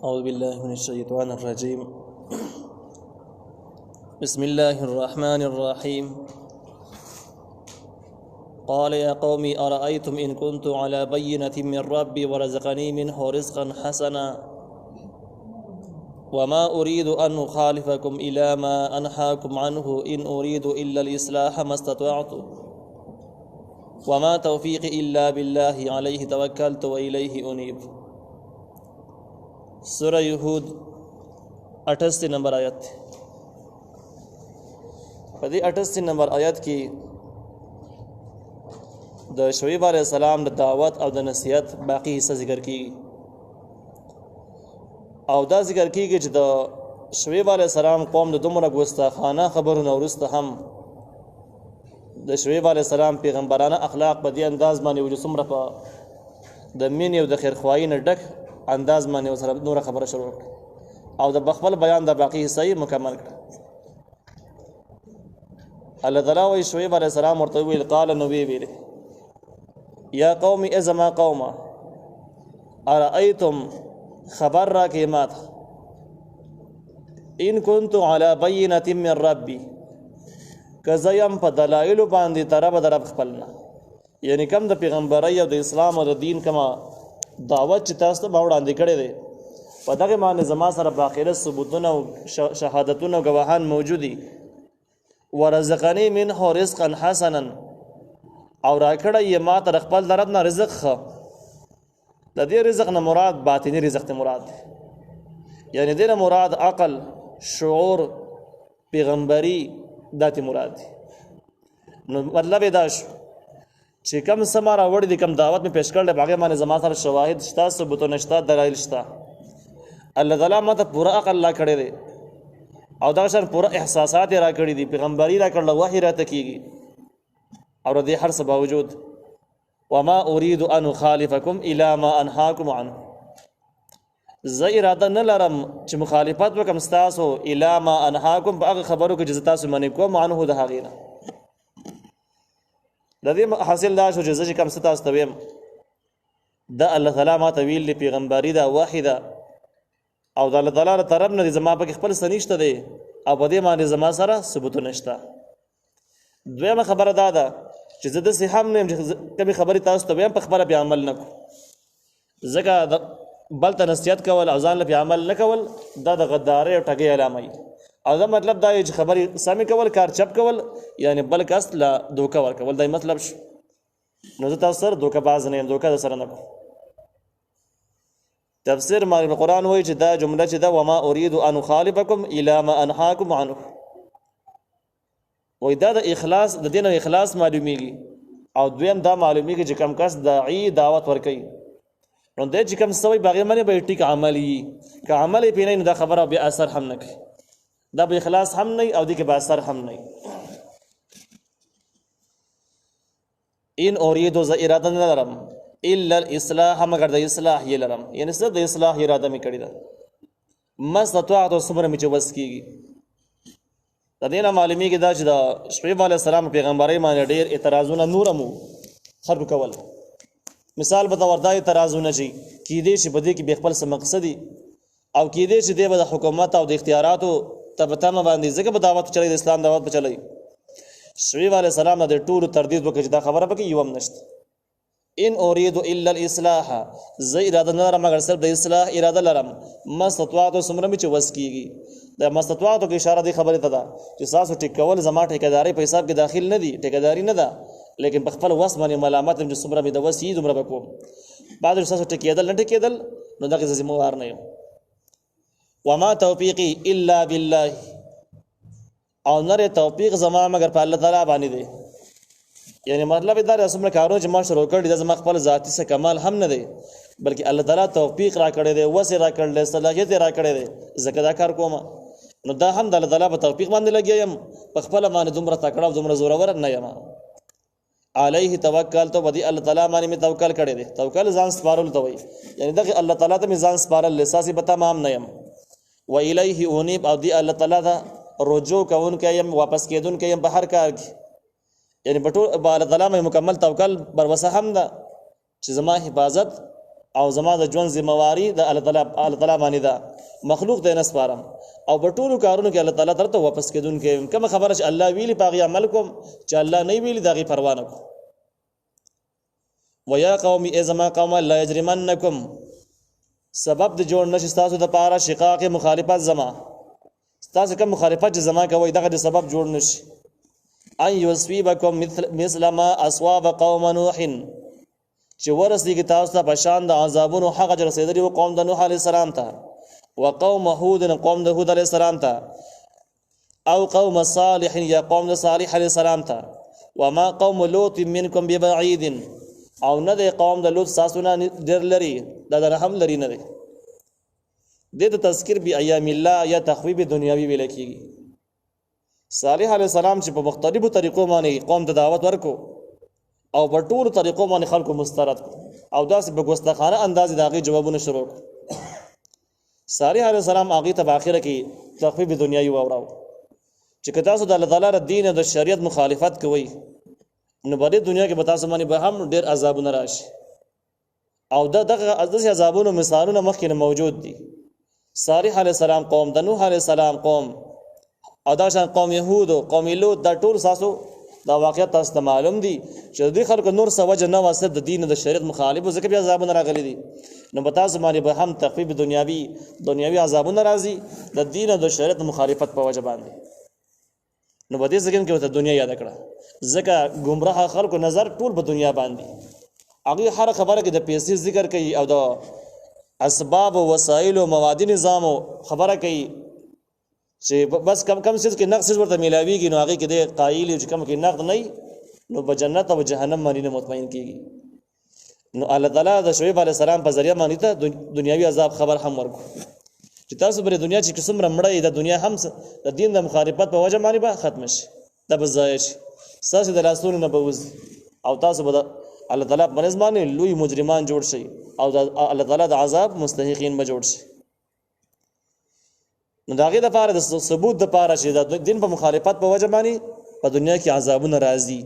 أعوذ بالله من الشيطان الرجيم. بسم الله الرحمن الرحيم. قال يا قوم أرأيتم إن كنت على بينة من ربي ورزقني منه رزقا حسنا وما أريد أن أخالفكم إلى ما أنهاكم عنه إن أريد إلا الإصلاح ما استطعت وما توفيقي إلا بالله عليه توكلت وإليه أنيب. سورہ یہود 88 نمبر آیت. په دې 88 نمبر آیت کې د شعیب علیہ السلام د دعوت او د نصیحت باقی حصہ ذکر کیږي او دا ذکر کیږي چې د شعیب علیہ السلام قوم د دومره ګستاخانه خبرونه ورسته هم د شعیب علیہ السلام پیغمبرانه اخلاق په دې انداز باندې وجود څومره په د مینې او د خیرخواهی نه ډک انداز باندې وسره نور خبره شروع او د بخبل بیان د باقی حصہ مکمل کړ. الله تعالی وی شعیب علیہ السلام ورته ویل قال نو ویل یا قوم ازما قوم ارأيتم خبر را کې مات ان كنت على بينة من ربي کزیم په دلایل باندې طرف درب خپلنا یعنی کم د پیغمبري او د اسلام او د دین کما دعوت چې تاسو ته وړاندې کړی دی په دغه باندې زما سره باخره ثبوتونه او شهادتونه او گواهان موجودي ورزقني منه رزقا حسنا او راکړی یې ما تر خپل درب نه رزق خو د دې رزق نه مراد باطنی رزق ته مراد دی یعنی دې نه مراد عقل شعور پیغمبري داتې مراد دی. نو مطلب دا شو چې کم سماره وړي دي کم دعوت می پیش کړل باغې باندې زما سره شواهد شته ثبوتونه شته دلایل شته الله تعالی ماته پورا عقل لا کړی دی او دا شان پورا احساسات را کړی دي پیغمبري را کړل وحی را تکیږي او د هر څه باوجود وما اريد ان اخالفكم الى ما انهاكم عنه زه اراده نه لرم چې مخالفت وکم تاسو الى ما انهاكم باغه خبرو کې چې تاسو منې کوم عنه د هغې نه د دې حاصل دا شو چې زه کم ستاسو ته ویم د الله تعالی ما ته ویل پیغمبري دا واحده او د الله تعالی طرف نه زما په خپل سنشته دی او په دې باندې زما سره ثبوت نشته. دویمه خبره دا ده چې زه د صحام نه کبي خبري تاسو ته ویم په خبره به عمل نکو ځکه بل ته نصیحت کول او ځان له عمل نه کول دا د غدارۍ او ټګۍ علامه وي او دا مطلب دا چې خبري سمې کول کار چپ کول یعنی بل کس لا دوکه ورکول دا مطلب شو. نو زه تاسو سره دوکه باز نه یم دوکه سره نه کوم. تفسیر مال قرآن وایي چې دا جمله چې دا وما اريد ان اخالفكم الى ما انهاكم عنه وای دا د اخلاص د دین او اخلاص معلومیږي او دویم دا معلومیږي چې کم کس داعی دعوت ورکوي نو د چې کم سوي باغې باندې به ټیک عملی که عمل پینې نو دا خبره به اثر هم نه کوي دا به اخلاص هم نه او دې کې به اثر هم نه. ان اريد ز اراده نه لرم الا الاصلاح مگر د اصلاح یې لرم یعنی څه د اصلاح اراده می کړی دا مستطاعت او صبر می چې وس کیږي. د دې نه معلومیږي دا چې د شعیب علیہ السلام پیغمبري باندې ډېر اعتراضونه نورمو خلق کول مثال به تور دا اعتراضونه چې کیدې چې بده کې به خپل څه مقصدي او کیدې چې د حکومت او د اختیاراتو تبتمه باندې ځکه په دعوت چلی د اسلام دعوت په چلی شعیب علیہ السلام د ټول تردید وکړي دا خبره پکې یوم نشته. ان اريد الا الاصلاح زه اراده نه لرم مگر صرف د اصلاح اراده لرم مستطاعت سمره می چې وس کیږي د مستطاعت کې اشاره دی خبره ته ده چې تاسو ټیکول زما ټیکداري په حساب کې داخل نه دي ټیکداري نه ده لیکن په خپل وس باندې ملامت هم چې سمره می د وسی دومره وکوم بعد تاسو ټیکیدل نه ټیکیدل نو دغه ذمہوار نه یم. وما توفیقی الا بالله او نره توفیق زما مگر په الله تعالی باندې دی یعنی مطلب دا رسمه کارونه چې ما شروع کړی د زما خپل ذاتی څخه کمال هم نه دی بلکې الله تعالی توفیق را کړی دی وسه را کړل صلاحیت را کړی دی زکه دا کار کوم نو دا هم د الله تعالی په توفیق باندې لګیم په خپل باندې دومره تکړه دومره زورور نه یم. علیه توکل تو بدی الله تعالی باندې می توکل کړی دی توکل ځان سپارل ته وای یعنی دغه الله تعالی ته می ځان سپارل لساسي به تمام نه یم و الیه انیب او دی الله تعالی دا رجوع کوون کیم واپس کېدون کیم په هر کار کې یعنی بټول الله تعالی مې مکمل توکل بر وسه هم ده چې زما حفاظت او زما د ژوند ذمہواری د الله تعالی باندې ده مخلوق ته نه سپارم او په ټولو کارونو کې الله تعالی درته واپس کېدونکې کوم خبره چې الله ویلي پاغي عمل کوم چې الله نه ویلي دغه پروا نه کوم ويا قوم ازما قوم لا يجرمنكم سبب د جوړ نشي تاسو د پاره شقاق مخالفت زما تاسو کوم مخالفت زما کوي دغه د سبب جوړ نشي ان يصيبكم مثل ما اصاب قوم نوح چې ورسېږي تاسو ته په شان د عذابونو حق رسېدلی و قوم د نوح علیه السلام ته وقوم هود قوم د هود علیه السلام ته او قوم صالح یا قوم د صالح علیه السلام ته وما قوم لوط منكم ببعيد او نه د قوم د لوط تاسو نه ډېر لري دا رحم لري نه دی د تذکر بی ایام الله یا تخویب دنیاوی ویل کیږي صالح علیه السلام چې په مختلفو طریقو باندې قوم ته دعوت ورکو او په ټولو طریقو باندې خلکو مسترد او داسې په ګستاخانه انداز د هغې جوابونه شروع صالح علیه السلام هغې ته په اخره کې تخفیف دنیایي واوراو چې که تاسو د الله تعالی د دین او د شریعت مخالفت کوئ نو په دې دنیا کې به تاسو باندې به هم ډېر عذابونه راشي او دغه عذابونو مثالونه مخکې موجود دي صالح علیه السلام قوم د نوح علیه السلام قوم او دا شان قوم یهود او قوم لوط دا ټول تاسو دا واقعیت تاسو ته معلوم دي چې د خلکو نور څه وجه نه واسطه د دین او د شریعت مخالف ځکه بیا عذابونه راغلي دي نو په تاسو باندې به هم تخفیف دنیاوي عذابونه راځي د دین او د شریعت مخالفت په وجه باندې نو په دې ځکه کې ته دنیا یاد کړه ځکه گمراه خلکو نظر ټول په دنیا باندې هغه هر خبره کې د پیسې ذکر کوي او د اسباب او وسایل او مواد نظام خبره کوي چې بس کم څه کې نقص ورته ملاويږي نو هغه کې د قایل چې کم کې نقد نه نو په جنت او جهنم باندې مطمئن کیږي نو الله تعالی د شعیب علی السلام په ذریعہ باندې ته دنیوي عذاب خبر هم ورکو چې تاسو پر دنیا چې قسم رمړې د دنیا هم د دین د مخالفت په وجه باندې به ختم شي د بزایش ساس د رسول نه بوز او تاسو به الله تعالی په نسبانه لوی مجرمان جوړ شي او الله تعالی د عذاب مستحقین به جوړ شي نو داغه د پاره د ثبوت د پاره چې د دین په مخالفت په وجه باندې په دنیا کې عذابونه راځي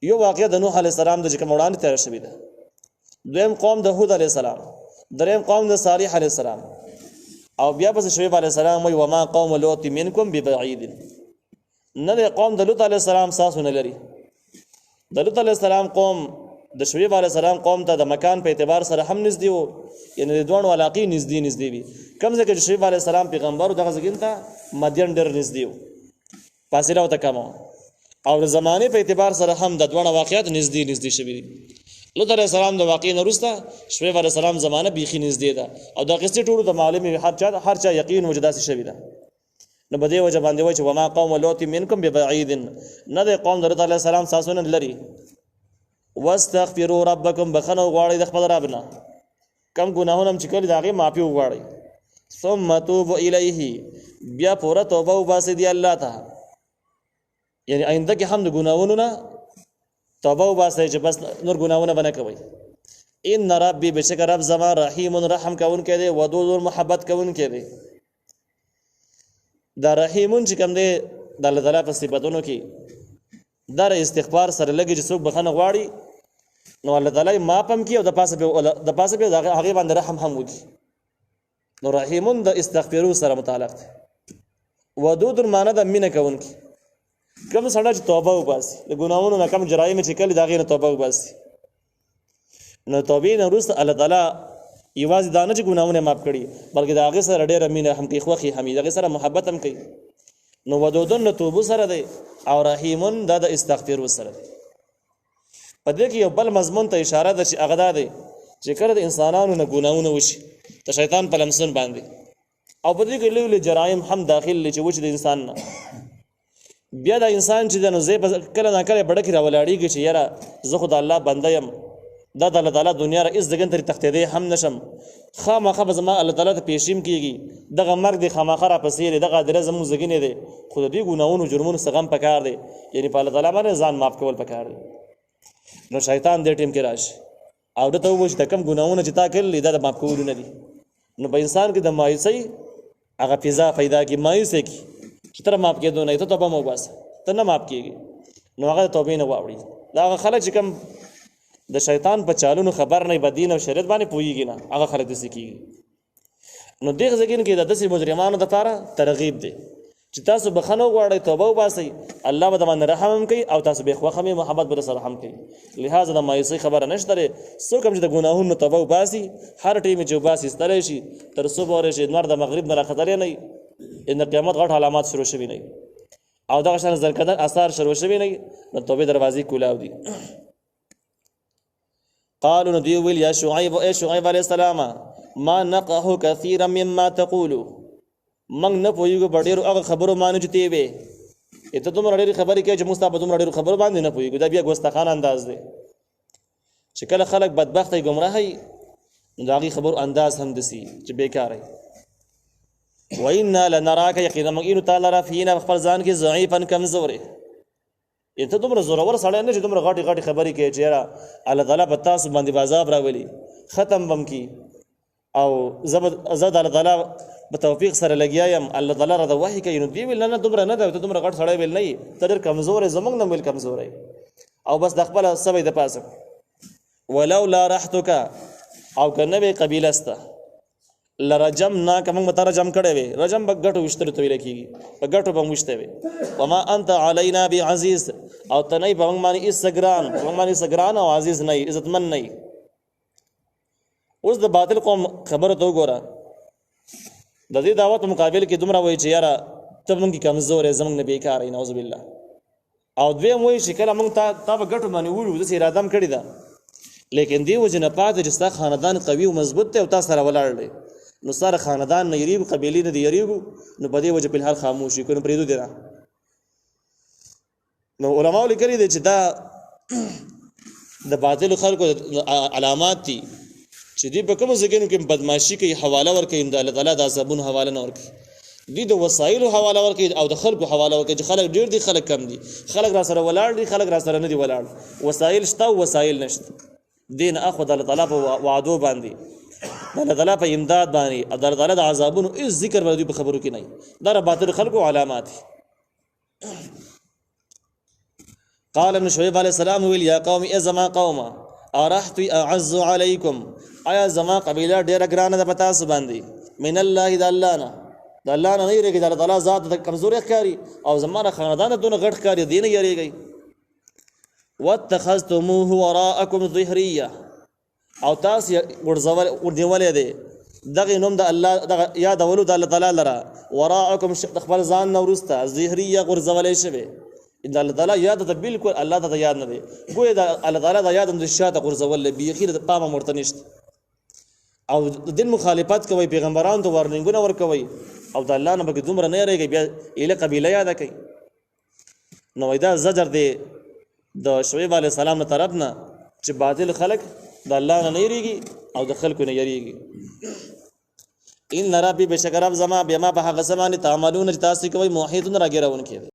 یو واقعه د نوح علی السلام د کوم وړاندې تیر شوی ده دویم قوم د هود علی السلام دریم قوم د صالح علی السلام او بیا پس شعیب علی السلام وی وما قوم لوط منکم ببعید نه د قوم د لوط علی السلام ساسو نه لري د لوط علی السلام قوم د شعیب علی السلام قوم ته د مکان په اعتبار سره هم نږدې وو یعنی د دوه علاقې نږدې وي کم ځکه چې شعیب علی السلام پیغمبر دغه ځګین ته مدین ډېر نږدې وو فاصله وته کم او د زمانه په اعتبار سره هم د دوه واقعیت نږدې شوي دي لوط علیه السلام د واقعې نه وروسته شعیب علیه السلام زمانه بیخي نږدې ده او د قصې ټولو د معلومې هر چا یقین وجداسي شوی ده نو بده وجه باندې وای چې وما قوم لوط منکم ببعید نه د قوم د لوط علیه السلام ساسونه لري واستغفروا ربکم بخنو غواړي د خپل رب نه کم ګناهونه چې کړي داغه معافي وغواړي ثم توبوا الیه بیا پوره توبه وباسي دی الله ته یعنی آینده کې هم د ګناهونو نه توبه وباسي چې بس نور ګناهونه بنه کوي ان ربي بشک رب زما رحیم رحم کون کې دی ودود محبت کون کې دی دا رحیمون چې کوم دی د الله تعالی په صفاتونو کې در استغفار سره لګي چې څوک بخنه غواړي نو الله تعالی معافم کی او د پاسه په هغه باندې رحم هم وکي نو رحیمون د استغفارو سره متعلق دی ودود معنی د مینه کون کې کوم سړی چې توبه وباسي د ګناهونو نه کم جرایم چې کله دا غیر توبه وباسي نو توبې نه وروسته الله تعالی یوازې دا نه چې ګناهونه معاف کړي بلکې دا هغه سره ډېر مینه هم کوي خوخي هم هغه سره محبت هم کوي نو ودودن توبه سره دی او رحیمون دا د استغفار سره دی په دې کې یو بل مضمون ته اشاره ده چې هغه دی چې کله د انسانانو نه ګناهونه وشي ته شیطان په لمسون باندې او په دې کې لوی جرایم هم داخل لچ وچ د انسان نه بیا د انسان چې د نو زی کله نه کله بڑکی راولاړیږي چې یاره زه خو د الله بنده یم دا د الله تعالی دنیا را اس دګن تر تختیدې هم نشم خامخه به زما الله تعالی ته پیشیم کیږي دغه مرګ د خامخه را پسې دغه درې زمو زګینې دی خو دې ګناونو جرمونو سغم پکار دی یعنی په الله تعالی باندې ځان معاف کول پکار دی نو شیطان دې ټیم کې راشي او دته وښ د کم ګناونه چې تا کړل دا معاف کول نه دي نو په انسان کې د مایوسۍ هغه فضا پیدا کی مایوسۍ کی چې تر معاف کېدو نه ته توبه مو باسه ته نه معاف کیږي نو هغه توبې نه واوړي دا خلک چې کم د شیطان په چالونو خبر نه بدین او شریعت باندې پويږي نه هغه خلک دسی کیږي نو دغه ځکه کې د داسې مجرمانو لپاره ترغیب دی چې تاسو بخنو غواړئ توبه وباسئ الله به باندې رحم کوي او تاسو به خوخه محبت به سره رحم کوي لہذا د مایوسۍ خبره نشته څوک هم چې د ګناهونو توبه وباسي هر ټیم چې وباسي ستړی شي تر صبح ورشي نور د مغرب نه راختلې نه ان قیامت غټ علامات شروع شوي نه او دغه شان زرکدن اثار شروع شوي نه نو توبه دروازې کولاو دي قالوا ندي ويل يا شعيب عليه السلام ما نقه كثيرا مما تقول من نه پويګو ډېر هغه خبرو مانو چته وي اته دومره ډېر خبرې کوي چې مستعبد دومره ډېر خبرو باندې نه پويګو دا بیا ګوستخان انداز دی چې کله خلک بدبختي گمراهي داغي خبر انداز هم دسي چې بیکاره وإنا لنراك يقينا مغینو تعالی را فينا خپل ځان کې ضعیفا کمزورې اته دومره زورور سړی نه چې دومره غاټي خبرې کوي چې الله تعالی په تاسو باندې عذاب راولي ختم بم کی او زاد الله تعالی په توفیق سره لګیایم الله تعالی را د وحی کوي نو دی ویل نه دومره نه ته دومره غټ سړی ویل نه تر کمزور زمنګ نه ویل کمزور او بس د خپل سبې د پاسه ولولا رحتک او کنه به قبیله است لرجمنا کوم مترجم کړي وي رجم بغټو وشتل تو ویل کیږي بغټو بم وشته وي وما انت علينا بعزيز او تني بم مانی سګران او عزیز نه عزتمن نه اوس د باطل قوم خبره تو ګوره د دې دعوت مقابل کې دومره وایي چې یاره ته موږ کمزور زمونږ نه بیکار نه نعوذ بالله او دوی وایي چې کله موږ تا به ګټو باندې وړو د اراده هم کړی ده لیکن دی وجنه پات چې ستا خاندان قوي او مضبوط ته او تاسو سره ولاړ دی نو سره خاندان نه یریب قبیلې نه دی یریبو نو په دې وجه په حال خاموشي کوي پریدو دی نو علماء لیکلي دي چې دا د باطل خلکو علامات دي چې دی په کوم ځګینو کې بدمعشي کوي حواله ور کوي د الله تعالی د عذابونو حواله نه ور کوي دی د وسایلو حواله ور کوي او د خلکو حواله ور کوي چې خلک ډیر دي خلک کم دي خلک را سره ولاړ دي خلک را سره نه دي ولاړ وسایل شته وسایل نشته دین اخو د الله تعالی په وعدو باندې د الله تعالی په امداد باندې د الله تعالی د عذابونو هیڅ ذکر ورته په خبرو کې نه دا باطل خلکو علامات قال ابن شعيب عليه السلام ویل یا قوم ازما قوما ارحت اعز عليكم آیا زما قبیله ډیره ګرانه ده پتا سو باندې من الله د الله نه نه یریږي د الله تعالی ذات د کمزوري ښکاری او زمانه خاندان دونه غټ ښکاری دین یریږي واتخذتموه وراءكم ظهريه او تاسو ورځولې دي دغه نوم د الله دغه یاد اولو د الله تعالی لرا وراءكم خپل ځان نورسته ظهريه ورځولې شوی ان الله تعالی یاد ته بالکل الله ته یاد نه دی ګویا د الله تعالی د یاد د شاته ورځول به اخیر د پامه مرتنشت او د دین مخالفت کوي پیغمبرانو ته ورننګونه ورکوي او د الله نه به دومره نه ریږي بیا اله قبیله یاد کوي نو دا زجر دی د شعیب علی السلام نه طرف نه چې باطل خلق د الله نه یریږي او د خلکو نه یریږي ان ربي بشکر رب زما بما به هغه زمانه تعملون تاسو کوي موحدون راګرون کړي